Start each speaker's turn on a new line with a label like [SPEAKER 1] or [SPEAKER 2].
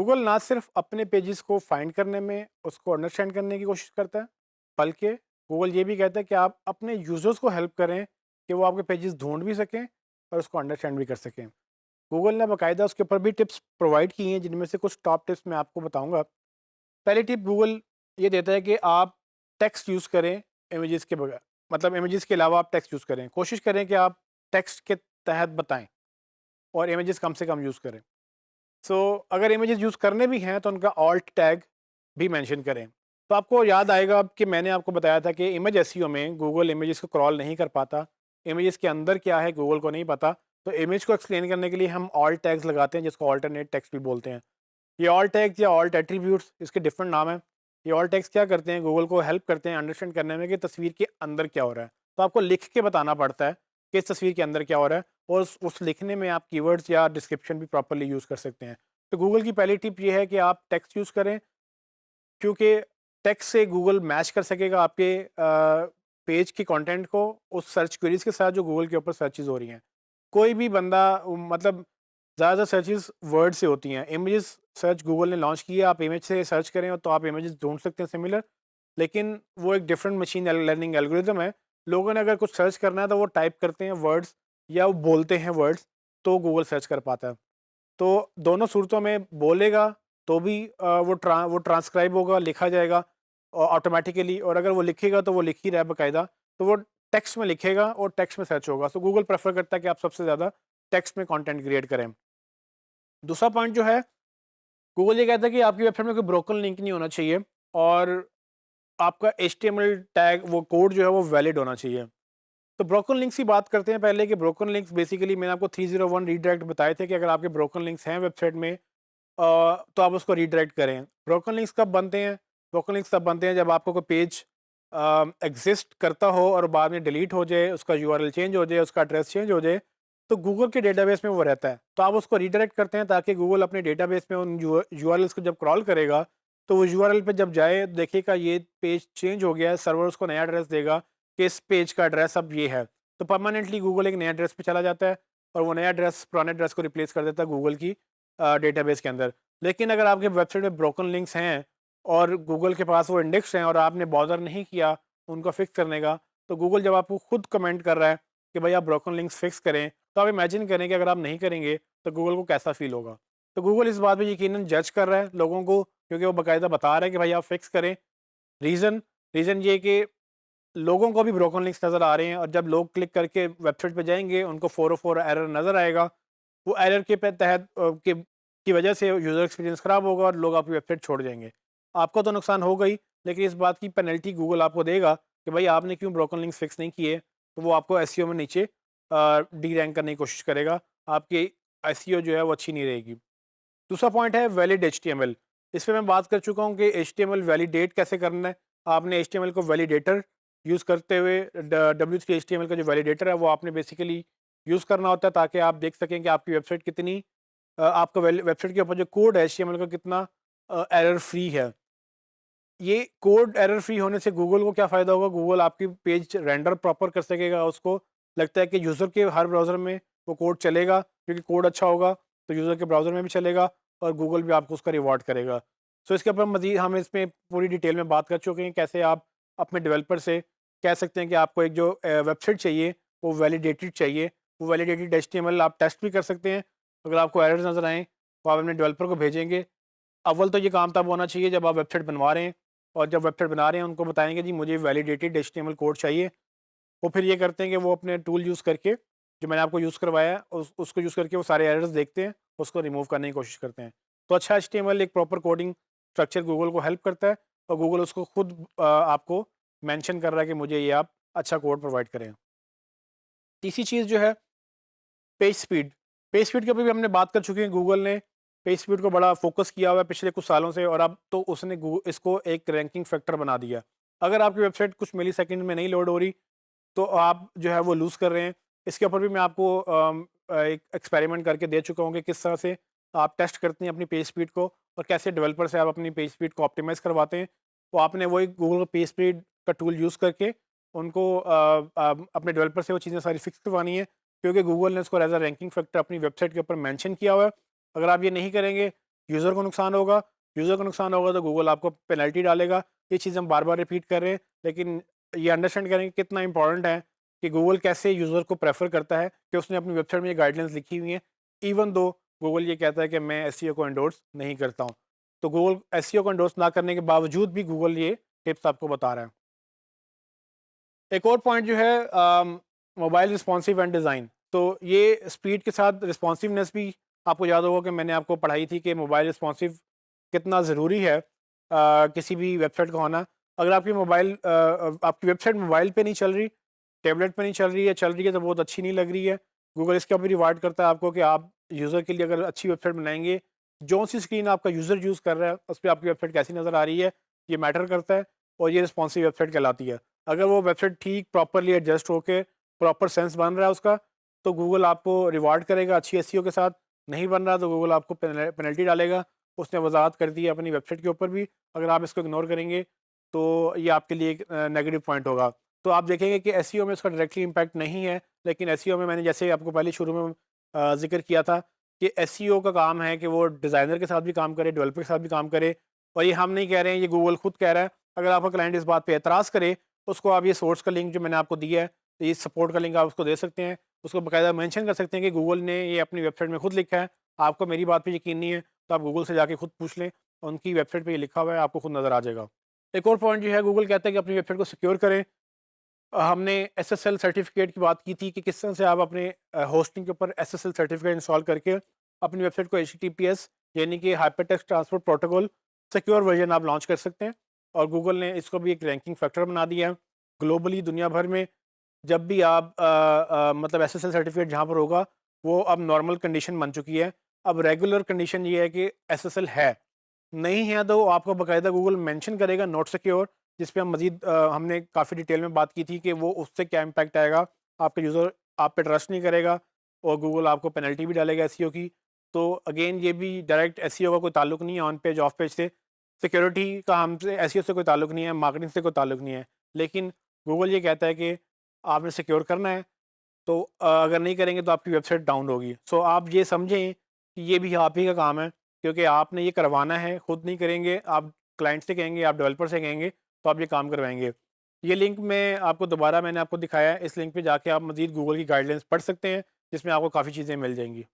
[SPEAKER 1] Google ना सिर्फ अपने पेजेस को फाइंड करने में उसको अंडरस्टैंड करने की कोशिश करता है, बल्कि गूगल ये भी कहता है कि आप अपने यूजर्स को हेल्प करें कि वो आपके पेजेस ढूंढ भी सकें और उसको अंडरस्टैंड भी कर सकें। गूगल ने बाकायदा उसके ऊपर भी टिप्स प्रोवाइड की हैं, जिनमें से कुछ टॉप टिप्स मैं आपको बताऊंगा। पहली टिप गूगल ये देता है कि आप टेक्स्ट यूज़ करें इमेजेस के बगैर, मतलब इमेजेस के अलावा आप टेक्स्ट यूज़ करें, कोशिश करें कि आप टेक्स्ट के तहत बताएं और इमेजेस कम से कम यूज़ करें। सो अगर इमेजेस यूज़ करने भी हैं तो उनका ऑल्ट टैग भी मेंशन करें। तो आपको याद आएगा कि मैंने आपको बताया था कि इमेज एसईओ में गूगल इमेजेस को क्रॉल नहीं कर पाता। इमेजेस के अंदर क्या है गूगल को नहीं पता। तो इमेज को एक्सप्लेन करने के लिए हम ऑल्ट टैग्स लगाते हैं, जिसको ऑल्टरनेट टेक्स्ट भी बोलते हैं। ये ऑल्ट टैग्स या ऑल्ट एट्रीब्यूट्स, इसके डिफरेंट नाम हैं। ये ऑल्ट टैग्स क्या करते हैं, गूगल को हेल्प करते हैं अंडरस्टैंड करने में कि तस्वीर के अंदर क्या हो रहा है। तो आपको लिख के बताना पड़ता है कि इस तस्वीर के अंदर क्या हो रहा है, और उस लिखने में आप कीवर्ड्स या डिस्क्रिप्शन भी प्रॉपर्ली यूज़ कर सकते हैं। तो गूगल की पहली टिप ये है कि आप टेक्स्ट यूज़ करें, क्योंकि टेक्स्ट से गूगल मैच कर सकेगा आपके पेज के कंटेंट को उस सर्च क्वेरीज के साथ जो गूगल के ऊपर सर्चेज हो रही हैं। कोई भी बंदा मतलब ज़्यादातर सर्चेस वर्ड से होती हैं। इमेजेस सर्च गूगल ने लॉन्च की है, आप इमेज से सर्च करें तो आप इमेजेस ढूंढ सकते हैं सिमिलर, लेकिन वो एक डिफरेंट मशीन लर्निंग एल्गोरिदम है। लोगों ने अगर कुछ सर्च करना है तो वो टाइप करते हैं वर्ड्स या वो बोलते हैं वर्ड्स, तो गूगल सर्च कर पाता है। तो दोनों सूरतों में बोलेगा तो भी वो ट्रांसक्राइब होगा, लिखा जाएगा ऑटोमेटिकली, और अगर वो लिखेगा तो वो लिख ही रहा है बाकायदा, तो वो टेक्स्ट में लिखेगा और टेक्स्ट में सर्च होगा। सो गूगल प्रेफर करता है कि आप सबसे ज़्यादा टेक्स्ट में कंटेंट क्रिएट करें। दूसरा पॉइंट जो है, गूगल ये कहता है कि आपकी वेबसाइट में कोई ब्रोकन लिंक नहीं होना चाहिए, और आपका एचटीएमएल टैग वो कोड जो है वो वैलिड होना चाहिए। तो ब्रोकन लिंक्स की बात करते हैं पहले, कि ब्रोकन लिंक्स बेसिकली मैंने आपको 301 रीडायरेक्ट बताए थे कि अगर आपके ब्रोकन लिंक्स हैं वेबसाइट में तो आप उसको रीडायरेक्ट करें। ब्रोकन लिंक्स कब बनते हैं? ब्रोकन लिंक्स तब बनते हैं जब आपको कोई पेज एग्जिस्ट करता हो और बाद में डिलीट हो जाए, उसका यूआरएल चेंज हो जाए, उसका एड्रेस चेंज हो जाए, तो गूगल के डेटाबेस में वो रहता है। तो आप उसको रीडायरेक्ट करते हैं ताकि गूगल अपने डेटाबेस में उन यूआरएल्स को जब क्रॉल करेगा, तो वो यूआरएल पे जब जाए देखिएगा ये पेज चेंज हो गया है, सर्वर उसको नया एड्रेस देगा कि इस पेज का एड्रेस अब ये है। तो परमानेंटली गूगल एक नए एड्रेस पे चला जाता है और वो नया एड्रेस पुराने एड्रेस को रिप्लेस कर देता है गूगल की डेटाबेस के अंदर। लेकिन अगर आपके वेबसाइट में ब्रोकन लिंक्स हैं और गूगल के पास वो इंडेक्स हैं और आपने बॉदर नहीं किया उनको फिक्स करने का, तो गूगल जब आपको खुद कमेंट कर रहा है कि भाई आप ब्रोकन लिंक्स फिक्स करें, तो आप इमेजिन करें कि अगर आप नहीं करेंगे तो गूगल को कैसा फील होगा। तो गूगल इस बात पे यकीनन जज कर रहा है लोगों को, क्योंकि वो बाकायदा बता रहा है कि भाई आप फिक्स करें। रीज़न रीज़न ये कि लोगों को भी ब्रोकन लिंक्स नज़र आ रहे हैं, और जब लोग क्लिक करके वेबसाइट पे जाएँगे उनको 404 एरर नज़र आएगा। वो एरर के तहत की वजह से यूज़र एक्सपीरियंस ख़राब होगा और लोग आपकी वेबसाइट छोड़ जाएँगे। आपको तो नुकसान होगा ही, लेकिन इस बात की पेनल्टी गूगल आपको देगा कि भाई आपने क्यों ब्रोकन लिंक्स फिक्स नहीं किए, तो वो आपको एसईओ में नीचे डी रैंक करने की कोशिश करेगा। आपकी एसईओ जो है वो अच्छी नहीं रहेगी। दूसरा पॉइंट है वैलिड एचटीएमएल। इस पे मैं बात कर चुका हूँ कि एचटीएमएल वैलिडेट कैसे करना है। आपने एचटीएमएल को वैलिडेटर यूज़ करते हुए W3 एचटीएमएल का जो वैलिडेटर है वो आपने बेसिकली यूज़ करना होता है, ताकि आप देख सकें कि आपकी वेबसाइट कितनी आपका वेबसाइट के ऊपर जो कोड है एचटीएमएल का कितना एरर फ्री है। ये कोड एरर फ्री होने से गूगल को क्या फ़ायदा होगा, गूगल आपकी पेज रेंडर प्रॉपर कर सकेगा। उसको लगता है कि यूज़र के हर ब्राउज़र में वो कोड चलेगा, क्योंकि कोड अच्छा होगा तो यूज़र के ब्राउज़र में भी चलेगा और गूगल भी आपको उसका रिवॉर्ड करेगा। सो इसके ऊपर मज़ीद हम इसमें पूरी डिटेल में बात कर चुके हैं, कैसे आप अपने डेवलपर से कह सकते हैं कि आपको एक जो वेबसाइट चाहिए वो वैलिडेटेड चाहिए। वो वैलिडेटेड एचटीएमएल आप टेस्ट भी कर सकते हैं। अगर आपको एरर्स नज़र आएँ तो आप अपने डेवलपर को भेजेंगे। अव्वल तो ये काम तब होना चाहिए जब आप वेबसाइट बनवा रहे हैं, और जब वेबसाइट बना रहे हैं उनको बताएँगे जी मुझे वैलिडेटेड एचटीएमएल कोड चाहिए। वो फिर ये करते हैं कि वो अपने टूल यूज़ करके, जो मैंने आपको यूज़ करवाया है उसको यूज़ करके वो सारे एरर्स देखते हैं, उसको रिमूव करने की कोशिश करते हैं। तो अच्छा एचटीएमएल एक प्रॉपर कोडिंग स्ट्रक्चर गूगल को हेल्प करता है, और गूगल उसको खुद आपको मेंशन कर रहा है कि मुझे ये आप अच्छा कोड प्रोवाइड करें। तीसरी चीज़ जो है पेज स्पीड। पेज स्पीड के ऊपर भी हमने बात कर चुके हैं। गूगल ने पेज स्पीड को बड़ा फोकस किया हुआ है पिछले कुछ सालों से, और अब तो उसने इसको एक रैंकिंग फैक्टर बना दिया। अगर आपकी वेबसाइट कुछ मिली सेकंड में नहीं लोड हो रही तो आप जो है वो लूज़ कर रहे हैं। इसके ऊपर भी मैं आपको एक एक्सपेरिमेंट करके दे चुका हूँ कि किस तरह से आप टेस्ट करते हैं अपनी पेज स्पीड को, और कैसे डेवलपर से आप अपनी पेज स्पीड को ऑप्टिमाइज़ करवाते हैं। तो आपने वही गूगल पेज स्पीड का टूल यूज़ करके उनको अपने डेवलपर से वो चीज़ें सारी फिक्स करवानी है, क्योंकि गूगल ने उसको एज़ अ रैंकिंग फैक्टर अपनी वेबसाइट के ऊपर मेंशन किया हुआ है। अगर आप ये नहीं करेंगे यूज़र को नुकसान होगा, यूज़र को नुकसान होगा तो गूगल आपको पेनल्टी डालेगा। ये चीज़ हम बार-बार रिपीट कर रहे हैं, लेकिन ये अंडरस्टैंड करें कि कितना इंपॉर्टेंट है कि गूगल कैसे यूज़र को प्रेफ़र करता है कि उसने अपनी वेबसाइट में ये गाइडलाइंस लिखी हुई हैं, इवन दो गूगल ये कहता है कि मैं एसईओ को एंडोर्स नहीं करता हूँ। तो गूगल एसईओ को एंडोर्स ना करने के बावजूद भी गूगल ये टिप्स आपको बता रहा है। एक और पॉइंट जो है मोबाइल रिस्पॉन्सिव एंड डिज़ाइन। तो ये स्पीड के साथ रिस्पॉन्सिवनेस भी आपको याद होगा कि मैंने आपको पढ़ाई थी कि मोबाइल रिस्पॉन्सिव कितना ज़रूरी है किसी भी वेबसाइट का होना। अगर आपकी आपकी वेबसाइट मोबाइल पे नहीं चल रही, टैबलेट पे नहीं चल रही है तो बहुत अच्छी नहीं लग रही है। गूगल इसका भी रिवार्ड करता है आपको कि आप यूज़र के लिए अगर अच्छी वेबसाइट बनाएँगे, जो-सी स्क्रीन आपका यूज़र यूज़ कर रहा है, उस पे आपकी वेबसाइट कैसी नज़र आ रही है, ये मैटर करता है और ये रिस्पॉन्सिव वेबसाइट कहलाती है। अगर वो वेबसाइट ठीक प्रॉपर्ली एडजस्ट होके प्रॉपर सेंस बन रहा है उसका, तो गूगल आपको रिवार्ड करेगा अच्छी एसईओ के साथ। नहीं बन रहा तो गूगल आपको पेनल्टी डालेगा। उसने वजाहत कर दी है अपनी वेबसाइट के ऊपर भी, अगर आप इसको इग्नोर करेंगे तो ये आपके लिए एक नेगेटिव पॉइंट होगा। तो आप देखेंगे कि एसईओ में इसका डायरेक्टली इम्पैक्ट नहीं है, लेकिन एसईओ में मैंने जैसे आपको पहले शुरू में ज़िक्र किया था कि एसईओ का काम है कि वो डिज़ाइनर के साथ भी काम करे, डेवलपर के साथ भी काम करे। और ये हम नहीं कह रहे हैं, ये गूगल खुद कह रहा है। अगर आपका क्लाइंट इस बात पे एतराज़ करे, उसको आप ये सोर्स का लिंक जो मैंने आपको दिया है, ये सपोर्ट का लिंक आप उसको दे सकते हैं। उसको बाकायदा मेंशन कर सकते हैं कि गूगल ने ये अपनी वेबसाइट में खुद लिखा है, आपको मेरी बात पे यकीन नहीं है, तो आप गूगल से जाके खुद पूछ लें, उनकी वेबसाइट पे ये लिखा हुआ है, आपको खुद नज़र आ जाएगा। एक और पॉइंट जो है, गूगल कहता है कि अपनी वेबसाइट को सिक्योर करें। हमने एसएसएल सर्टिफिकेट की बात की थी कि किस तरह से आप अपने होस्टिंग के ऊपर एसएसएल सर्टिफिकेट इंस्टॉल करके अपनी वेबसाइट को एचटीटीपीएस यानी कि hypertext transport protocol secure version आप लॉन्च कर सकते हैं। और गूगल ने इसको भी एक रैंकिंग फैक्टर बना दिया है ग्लोबली, दुनिया भर में। जब भी आप मतलब एसएसएल सर्टिफिकेट जहाँ पर होगा, वो अब नॉर्मल कंडीशन बन चुकी है। अब रेगुलर कंडीशन ये है कि एसएसएल है, नहीं है तो आपको बाकायदा गूगल मेंशन करेगा नॉट सिक्योर, जिस पे हम मज़ीद हमने काफ़ी डिटेल में बात की थी कि वो उससे क्या इम्पैक्ट आएगा। आपका यूज़र आप पे ट्रस्ट नहीं करेगा और गूगल आपको पेनल्टी भी डालेगा एसईओ की। तो अगेन ये भी डायरेक्ट एसईओ का कोई ताल्लुक नहीं है ऑन पेज, ऑफ पेज से। सिक्योरिटी का हमसे एसईओ से कोई ताल्लुक नहीं है, मार्केटिंग से कोई ताल्लुक नहीं है। लेकिन गूगल ये कहता है कि आपने सिक्योर करना है, तो अगर नहीं करेंगे तो आपकी वेबसाइट डाउन होगी। सो आप ये समझें कि ये भी आप ही का काम है, क्योंकि आपने ये करवाना है, खुद नहीं करेंगे, आप क्लाइंट से कहेंगे, आप डेवलपर से कहेंगे, तो आप ये काम करवाएँगे। ये लिंक मैं आपको दोबारा मैंने आपको दिखाया है, इस लिंक पे जाके आप मज़ीद गूगल की गाइडलाइंस पढ़ सकते हैं, जिसमें आपको काफ़ी चीज़ें मिल जाएँगी।